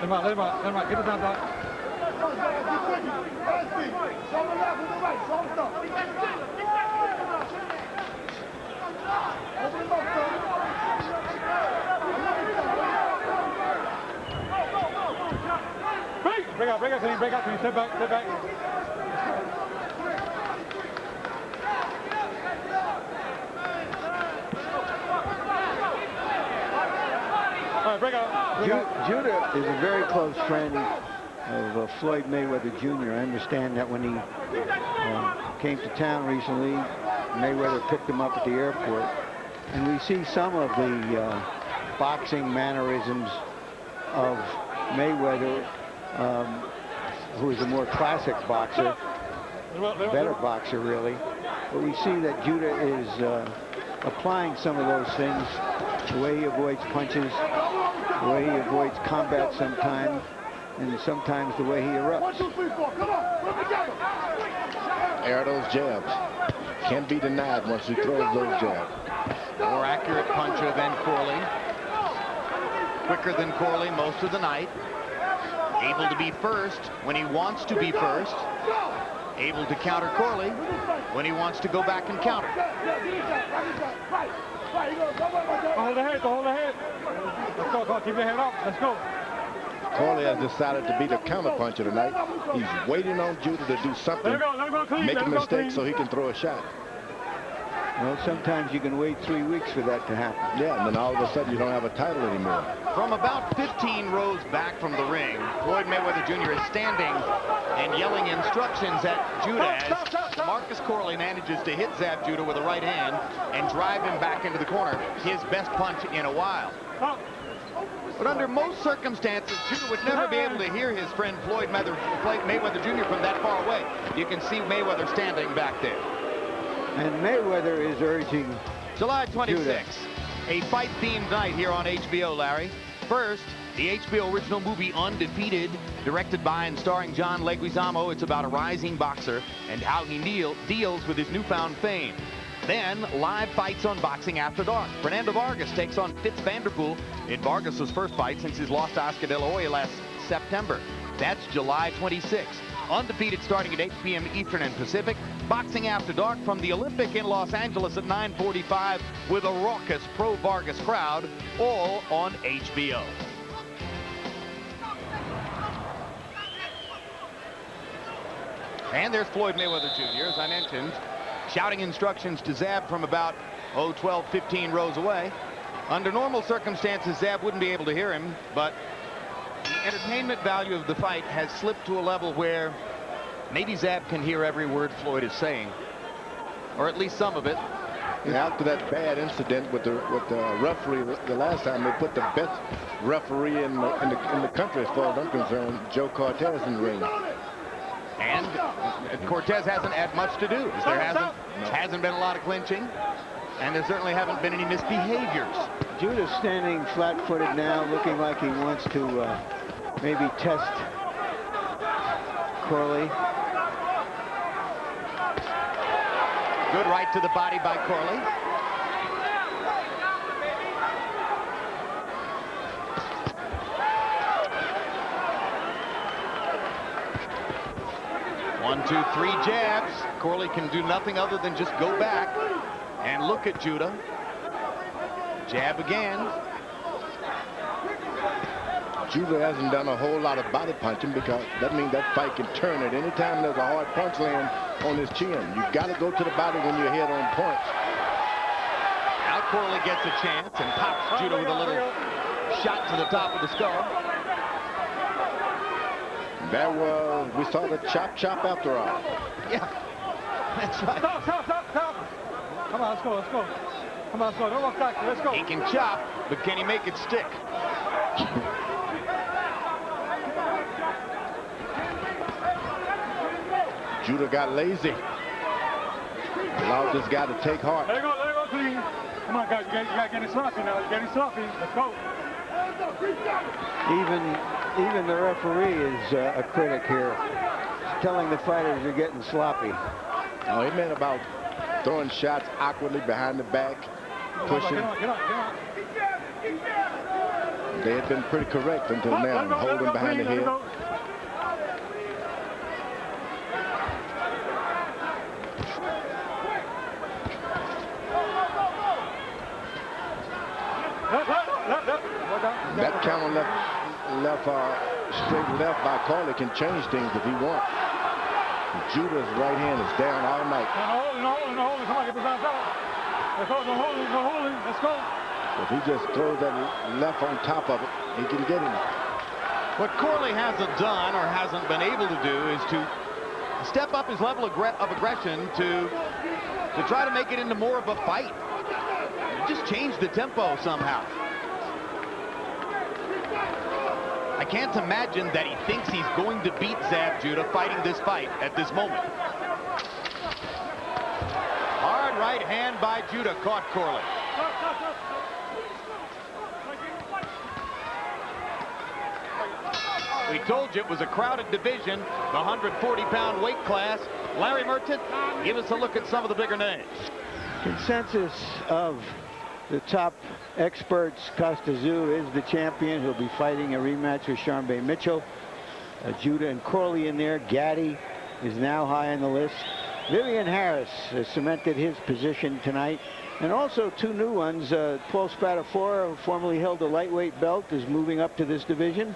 Speaker 6: Let him out. Get it down, Doc. Break out, clean. Step back. All right, break out.
Speaker 3: Judah is a very close friend of Floyd Mayweather Jr. I understand that when he came to town recently, Mayweather picked him up at the airport. And we see some of the boxing mannerisms of Mayweather, who is a more classic boxer, better boxer really. But we see that Judah is applying some of those things, the way he avoids punches, the way he avoids combat sometimes, and sometimes the way he erupts.
Speaker 7: Air those jabs. Can't be denied once he throws those jabs.
Speaker 1: More accurate puncher than Corley. Quicker than Corley most of the night. Able to be first when he wants to be first. Able to counter Corley when he wants to go back and counter.
Speaker 6: Hold the head. Let's go. Keep your head up. Let's go.
Speaker 7: Corley has decided to be the counterpuncher tonight. He's waiting on Judah to do something, make a mistake so he can throw a shot.
Speaker 3: Well, sometimes you can wait 3 weeks for that to happen.
Speaker 7: Yeah, and then all of a sudden you don't have a title anymore.
Speaker 1: From about 15 rows back from the ring, Floyd Mayweather Jr. is standing and yelling instructions at Judah as Marcus Corley manages to hit Zab Judah with a right hand and drive him back into the corner, his best punch in a while. But under most circumstances, Judah would never be able to hear his friend Floyd Mayweather Jr. from that far away. You can see Mayweather standing back there. And Mayweather is urging July 26th, a fight-themed night here on HBO, Larry. First, the HBO original movie Undefeated, directed by and starring John Leguizamo. It's about a rising boxer and how he deals with his newfound fame. Then, live fights on Boxing After Dark. Fernando Vargas takes on Fitz Vanderpool in Vargas' first fight since his loss to Oscar De La Hoya last September. That's July 26th. Undefeated starting at 8 p.m. Eastern and Pacific. Boxing After Dark from the Olympic in Los Angeles at 9:45 with a raucous pro-Vargas crowd, all on HBO. And there's Floyd Mayweather Jr., as I mentioned, shouting instructions to Zab from about, 12, 15 rows away. Under normal circumstances, Zab wouldn't be able to hear him, but the entertainment value of the fight has slipped to a level where maybe Zab can hear every word Floyd is saying, or at least some of it.
Speaker 7: And after that bad incident with the referee the last time, they put the best referee in the country, as far as I'm concerned, Joe Cortez, in the ring.
Speaker 1: And Cortez hasn't had much to do. There hasn't been a lot of clinching, and there certainly haven't been any misbehaviors.
Speaker 3: Judah's standing flat-footed now, looking like he wants to maybe test Corley.
Speaker 1: Good right to the body by Corley. One, two, three jabs. Corley can do nothing other than just go back and look at Judah. Jab again.
Speaker 7: Judah hasn't done a whole lot of body punching, because that means that fight can turn at any time there's a hard punch land on his chin. You've got to go to the body when you're hit on point.
Speaker 1: Now Corley gets a chance and pops Judah with a little shot to the top of the skull.
Speaker 7: That was, we saw the chop after all.
Speaker 1: Yeah, that's right.
Speaker 6: Stop. Come on, let's go. Come on, let's go. Don't walk back. Let's go.
Speaker 1: He can chop, but can he make it stick?
Speaker 7: Judah got lazy. Allowed this guy to take heart.
Speaker 6: Let it go, clean. Come on, guys, you got to get it sloppy now. You're getting sloppy. Let's go.
Speaker 3: Even the referee is a critic here, telling the fighters you're getting sloppy.
Speaker 7: Oh, he meant about throwing shots awkwardly behind the back, pushing.
Speaker 6: Get on.
Speaker 7: They had been pretty correct until now, holding behind the head. That counter straight left by Corley can change things if he wants. Judah's right hand is down all night.
Speaker 6: No holding. Come on, get this on top. Let's go. No holding. Let's go.
Speaker 7: If he just throws that left on top of it, he can get him.
Speaker 1: What Corley hasn't done or hasn't been able to do is to step up his level of aggression to try to make it into more of a fight. Just change the tempo somehow. I can't imagine that he thinks he's going to beat Zab Judah fighting this fight at this moment. Hard right hand by Judah caught Corley. We told you it was a crowded division, the 140-pound weight class. Larry Merchant, give us a look at some of the bigger names.
Speaker 3: Consensus of the top experts, Costa Tszyu is the champion. He'll be fighting a rematch with Sharmba Mitchell. Judah and Corley in there. Gaddy is now high on the list. Vivian Harris has cemented his position tonight. And also two new ones. Paul Spadafora, who formerly held the lightweight belt, is moving up to this division.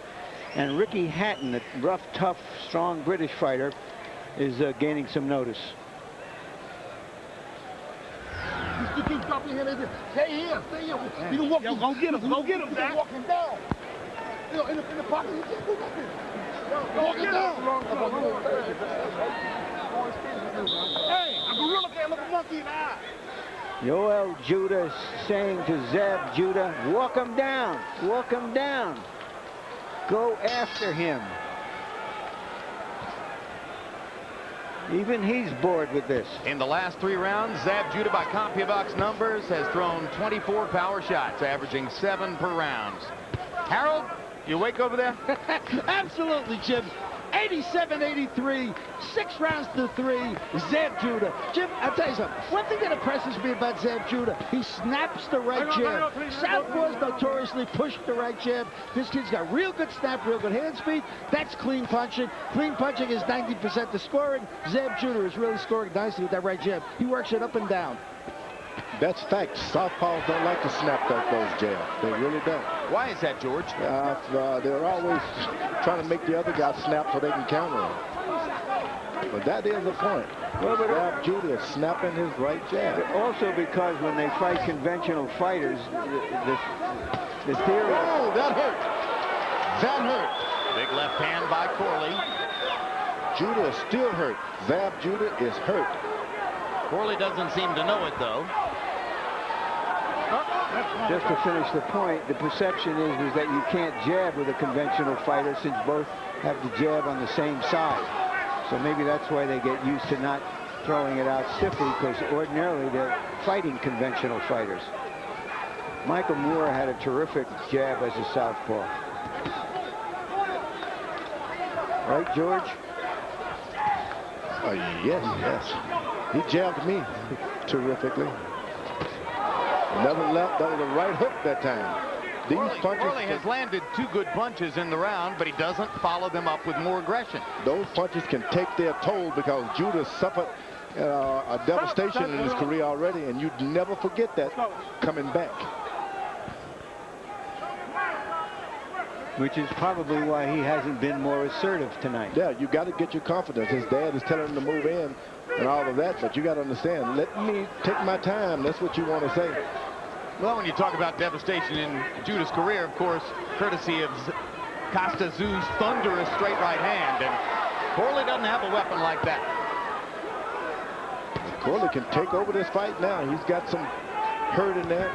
Speaker 3: And Ricky Hatton, a rough, tough, strong British fighter, is gaining some notice.
Speaker 9: You keep dropping your hand. Stay here. You can walk.
Speaker 5: Yo, go get him. Go get him, Zach.
Speaker 9: Walk him down. You know, in the pocket, you can't do nothing. Walk him down. Hey, a gorilla can't look a monkey in the eye.
Speaker 3: Yoel Judah saying to Zab Judah, walk him down. Walk him down. Go after him. Even he's bored with this.
Speaker 1: In the last 3 rounds, Zab Judah, by CompuBox numbers, has thrown 24 power shots, averaging 7 per round. Harold, you awake over there?
Speaker 2: Absolutely, Jim. 87-83, 6 rounds to 3, Zab Judah. Jim, I'll tell you something. One thing that impresses me about Zab Judah, he snaps the right jab. Southpaws notoriously push the right jab. This kid's got real good snap, real good hand speed. That's clean punching. Clean punching is 90% to scoring. Zab Judah is really scoring nicely with that right jab. He works it up and down.
Speaker 7: That's fact. Southpaws don't like to snap those jabs. They really don't.
Speaker 1: Why is that, George?
Speaker 7: They're always trying to make the other guy snap so they can counter him. But that is the point. Well, Zab Judah is snapping his right jab.
Speaker 3: Also because when they fight conventional fighters, the theory...
Speaker 7: Oh, that hurt. That hurt.
Speaker 1: Big left hand by Corley.
Speaker 7: Judah is still hurt. Zab Judah is hurt.
Speaker 1: Corley doesn't seem to know it, though.
Speaker 3: Just to finish the point, the perception is that you can't jab with a conventional fighter since both have the jab on the same side. So maybe that's why they get used to not throwing it out stiffly, because ordinarily they're fighting conventional fighters. Michael Moore had a terrific jab as a southpaw. Right, George?
Speaker 7: Yes. He jabbed me terrifically. Another left, that was a right hook that time.
Speaker 1: Corley has landed 2 good punches in the round, but he doesn't follow them up with more aggression.
Speaker 7: Those punches can take their toll because Judah suffered a devastation in his career already, and you'd never forget that coming back.
Speaker 3: Which is probably why he hasn't been more assertive tonight.
Speaker 7: Yeah, you got to get your confidence. His dad is telling him to move in and all of that, but you got to understand, let me take my time. That's what you want to say.
Speaker 1: Well, when you talk about devastation in Judah's career, of course, courtesy of Costa Zoo's thunderous straight right hand, and Corley doesn't have a weapon like that.
Speaker 7: Corley can take over this fight now. He's got some hurt in there.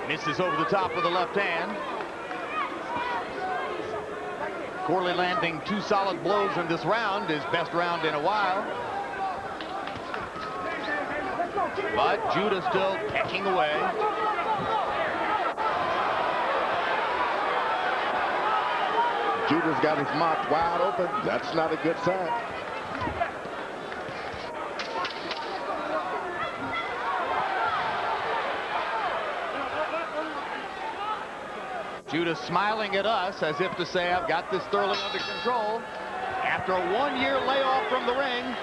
Speaker 1: Misses over the top with the left hand. Corley landing 2 solid blows in this round, his best round in a while. But Judah still pecking away.
Speaker 7: Judah's got his mouth wide open. That's not a good sign.
Speaker 1: Judah smiling at us as if to say, I've got this thoroughly under control. After a 1-year layoff from the ring,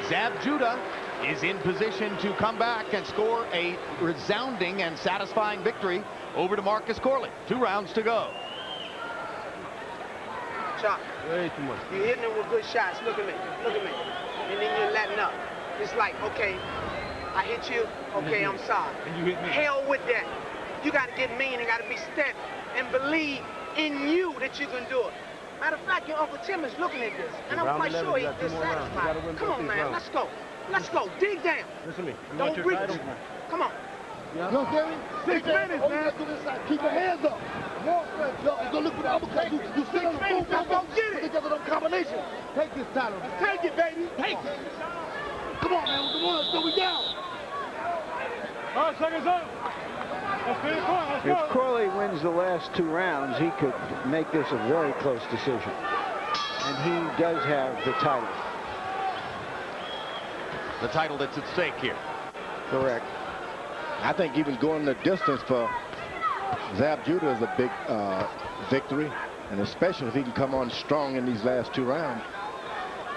Speaker 1: Zab Judah is in position to come back and score a resounding and satisfying victory over to Marcus Corley. 2 rounds to go.
Speaker 8: Chop. You're hitting him with good shots. Look at me. Look at me. And then you're letting up. It's like, okay, I hit you. Okay, I'm sorry.
Speaker 5: And you hit me.
Speaker 8: Hell with that. You got to get mean and got to be steady and believe in you that you can do it. Matter of fact, your Uncle Tim is looking at this, and I'm quite sure he's dissatisfied. Come on, man. Let's go. Let's go. Dig down.
Speaker 5: Listen to me.
Speaker 8: Don't reach. Come on.
Speaker 9: No, Gary.
Speaker 5: 6 minutes, man.
Speaker 9: Keep your hands up. Go look for the uppercut. You sit on the boom, boom, boom. Get it. Together them combinations. Take this title.
Speaker 5: Take it, baby. Take it.
Speaker 9: Come on, man. Come on. Let's go. We down.
Speaker 5: 5 seconds up. Let's finish point. Let's go.
Speaker 3: If Corley wins the last 2 rounds, he could make this a very close decision. And he does have the title.
Speaker 1: The title that's at stake here.
Speaker 3: Correct.
Speaker 7: I think even going the distance for Zab Judah is a big victory, and especially if he can come on strong in these last 2 rounds.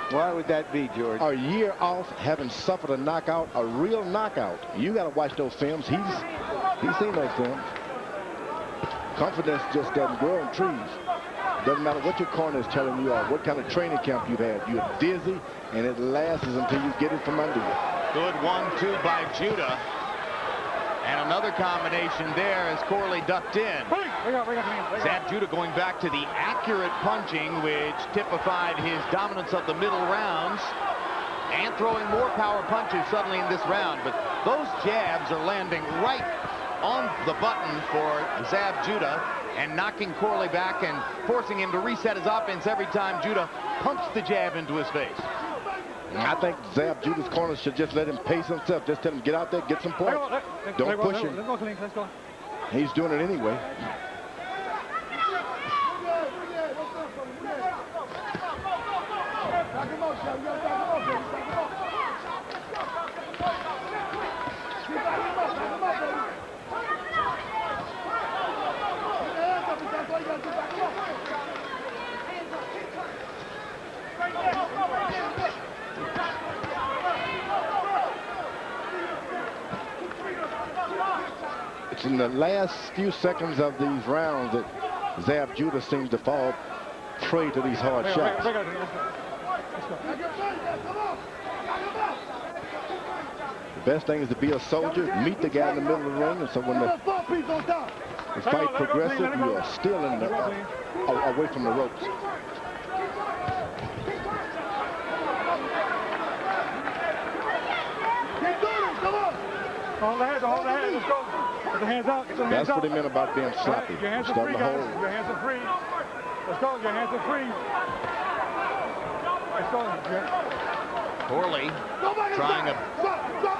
Speaker 3: Why would that be, George?
Speaker 7: A year off, having suffered a knockout, a real knockout. You got to watch those films. He's seen those films. Confidence just doesn't grow in trees. Doesn't matter what your corner is telling you or what kind of training camp you've had. You're dizzy, and it lasts until you get it from under you.
Speaker 1: Good 1-2 by Judah. And another combination there as Corley ducked in. Zab Judah going back to the accurate punching, which typified his dominance of the middle rounds, and throwing more power punches suddenly in this round. But those jabs are landing right on the button for Zab Judah and knocking Corley back and forcing him to reset his offense every time Judah pumps the jab into his face.
Speaker 7: I think Zab Judah's corner should just let him pace himself. Just tell him, get out there, get some points. Don't push him.
Speaker 6: Let's go.
Speaker 7: He's doing it anyway. It's in the last few seconds of these rounds that Zab Judah seems to fall prey to these hard shots. The best thing is to be a soldier, meet the guy in the middle of the ring, and so when the fight progresses, you are still in the, away from the ropes.
Speaker 6: Hold the head, let's go. Get the hands out,
Speaker 7: That's what he meant about being sloppy.
Speaker 6: Your hands are free, guys. Your hands are free. Let's go, your hands are free. Let's go.
Speaker 1: Corley trying a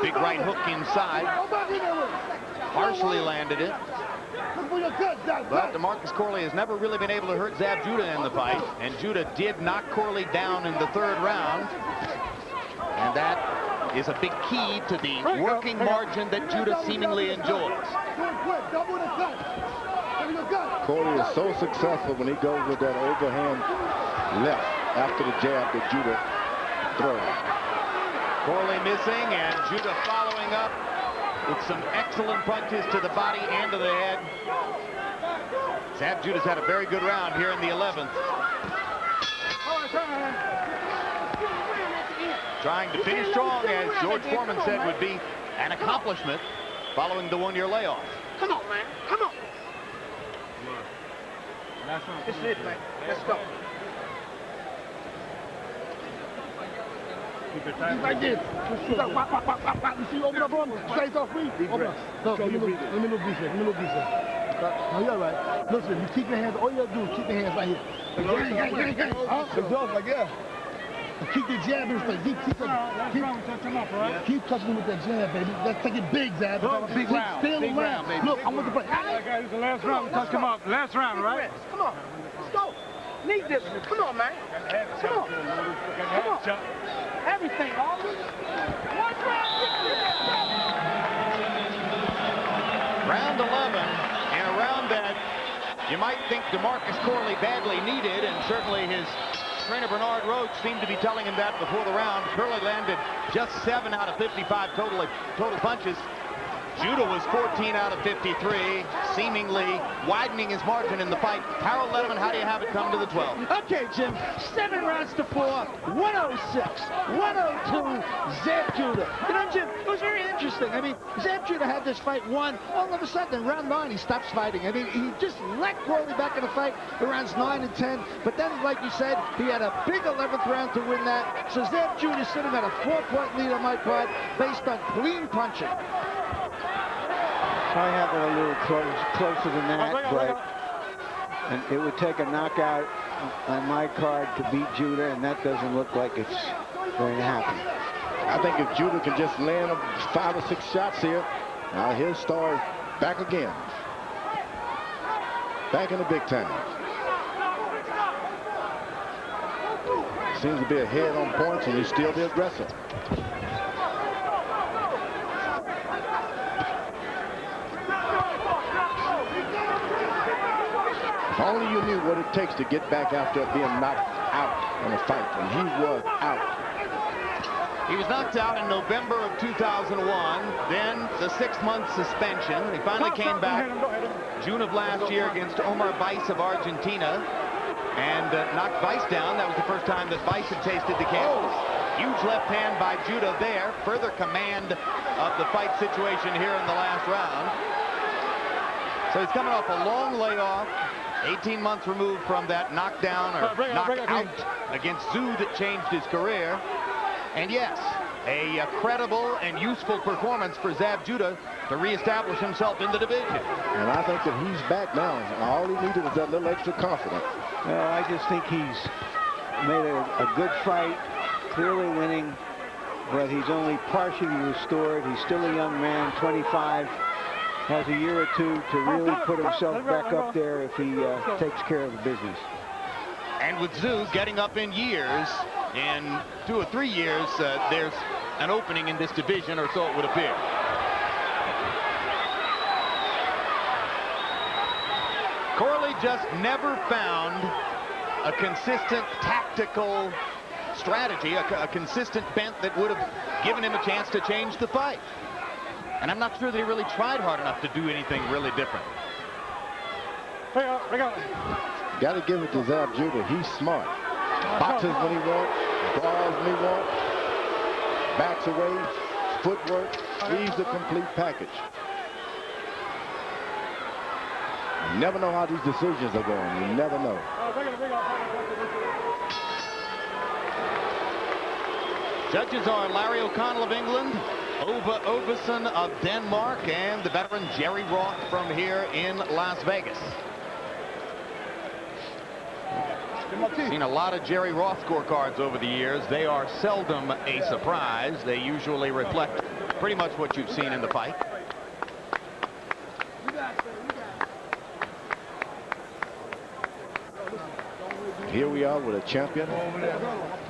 Speaker 1: big right hook inside. Partially landed it. But DeMarcus Corley has never really been able to hurt Zab Judah in the fight. And Judah did knock Corley down in the third round. And that is a big key to the working margin that Judah seemingly enjoys.
Speaker 7: Corley is so successful when he goes with that overhand left after the jab that Judah throws.
Speaker 1: Corley missing, and Judah following up with some excellent punches to the body and to the head. Zab Judah's had a very good round here in the 11th. Trying to finish strong, as George Foreman said would be an accomplishment following the one-year layoff.
Speaker 8: Come on, man. Come on. This is it, man. Let's go.
Speaker 9: He's right there. You see, open up on him. Straight off free. Open up. No, let me look decent. Let me look decent. No, you're right. Listen, you keep your hands. All you gotta do is keep your hands right here. The dog's like, yeah. Keep the jab in his face. Keep touching him with that jab, baby. Let's take it big, Zab.
Speaker 6: Big round.
Speaker 9: Stay on the round.
Speaker 6: Baby.
Speaker 9: Look, I want to play.
Speaker 6: Okay, this is the last round. We touched him up. Last round, right?
Speaker 8: Come on. Let's go. Need this one. Come on, man. Come on. Come on. Everything, all of it. One round.
Speaker 1: Round 11, and a round that you might think DeMarcus Corley badly needed, and certainly his trainer Bernard Roach seemed to be telling him that before the round. Corley landed just 7 out of 55 total punches. Judah was 14 out of 53, seemingly widening his margin in the fight. Harold Letterman, how do you have it come to the 12?
Speaker 2: Okay, Jim, 7 rounds to 4, 106, 102, Zab Judah. You know, Jim, it was very interesting. I mean, Zab Judah had this fight won. All of a sudden, in round 9, he stops fighting. I mean, he just let Corley back in the fight in rounds 9 and 10. But then, like you said, he had a big 11th round to win that. So Zab Judah sitting at a 4-point lead on my card based on clean punching.
Speaker 3: I have it a little closer than that, but and it would take a knockout on my card to beat Judah, and that doesn't look like it's going to happen.
Speaker 7: I think if Judah can just land 5 or 6 shots here, now his star is back again. Back in the big time. Seems to be ahead on points, and he's still the aggressor. If only you knew what it takes to get back after being knocked out in a fight, and he was out.
Speaker 1: He was knocked out in November of 2001, then the 6-month suspension. He finally came back June of last year against Omar Weiss of Argentina and knocked Weiss down. That was the first time that Weiss had tasted the canvas. Huge left hand by Judah there. Further command of the fight situation here in the last round. So he's coming off a long layoff, 18 months removed from that knockdown or knockout against Zhu that changed his career. And yes, a credible and useful performance for Zab Judah to reestablish himself in the division.
Speaker 7: And I think that he's back now. All he needed was that little extra confidence.
Speaker 3: Well, I just think he's made a good fight, clearly winning, but he's only partially restored. He's still a young man, 25, has a year or two to really put himself back up there if he takes care of the business.
Speaker 1: And with Zhu getting up in years, in 2 or 3 years, there's an opening in this division, or so it would appear. Corley just never found a consistent tactical strategy, a consistent bent that would have given him a chance to change the fight. And I'm not sure that he really tried hard enough to do anything really different.
Speaker 7: Got to give it to Zab Judah. He's smart. Boxes when he wants, brawls when he wants, backs away, footwork. He's the complete package. You never know how these decisions are going. You never know.
Speaker 1: Judges are Larry O'Connell of England, Ove Ovesen of Denmark, and the veteran Jerry Roth from here in Las Vegas. Seen a lot of Jerry Roth scorecards over the years. They are seldom a surprise. They usually reflect pretty much what you've seen in the fight.
Speaker 7: Here we are with a champion,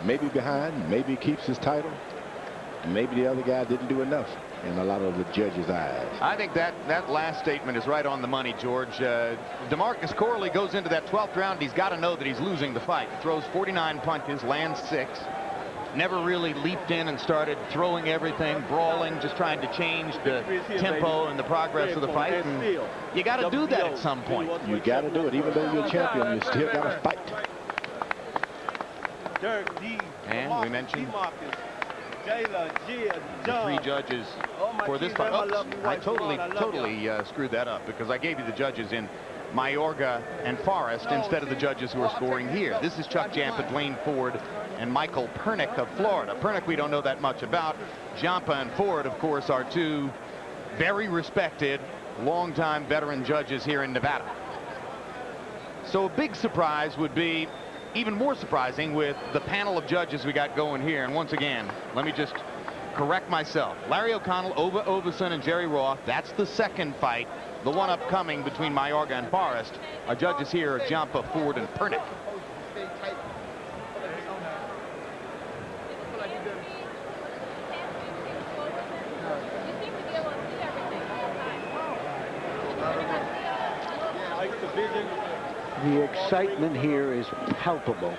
Speaker 7: maybe behind, maybe keeps his title, maybe the other guy didn't do enough in a lot of the judges' eyes.
Speaker 1: I think that last statement is right on the money, George. DeMarcus Corley goes into that 12th round. He's got to know that he's losing the fight. Throws 49 punches, lands 6. Never really leaped in and started throwing everything, brawling, just trying to change the tempo and the progress of the fight. And you got to do that at some point.
Speaker 7: You got to do it. Even though you're a champion, you still got to fight.
Speaker 1: And we mentioned the 3 judges for this fight. Oops, I totally screwed that up because I gave you the judges in Mayorga and Forrest instead of the judges who are scoring here. This is Chuck Jampa, Dwayne Ford, and Michael Pernick of Florida. Pernick we don't know that much about. Jampa and Ford, of course, are 2 very respected, longtime veteran judges here in Nevada. So a big surprise would be even more surprising with the panel of judges we got going here. And once again, let me just correct myself. Larry O'Connell, Ove Ovesen, and Jerry Roth. That's the second fight. The one upcoming between Mayorga and Forrest. Our judges here are Jampa, Ford, and Pernick.
Speaker 3: The excitement here is palpable.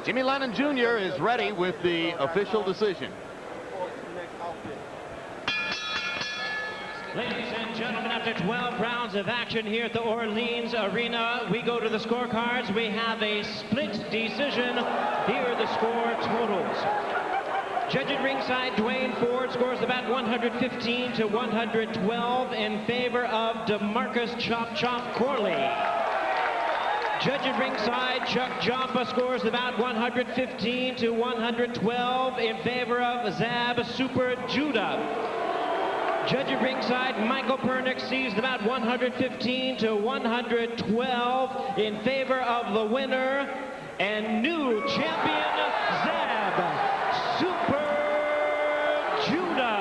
Speaker 1: Jimmy Lennon Jr. is ready with the official decision.
Speaker 4: Ladies and gentlemen, after 12 rounds of action here at the Orleans Arena, we go to the scorecards. We have a split decision. Here are the score totals. Judge at ringside, Dwayne Ford scores about 115 to 112 in favor of DeMarcus Chop Chop Corley. Judge at ringside, Chuck Jampa scores about 115 to 112 in favor of Zab Super Judah. Judge at ringside, Michael Pernick sees about 115 to 112 in favor of the winner and new champion Zab Super Judah.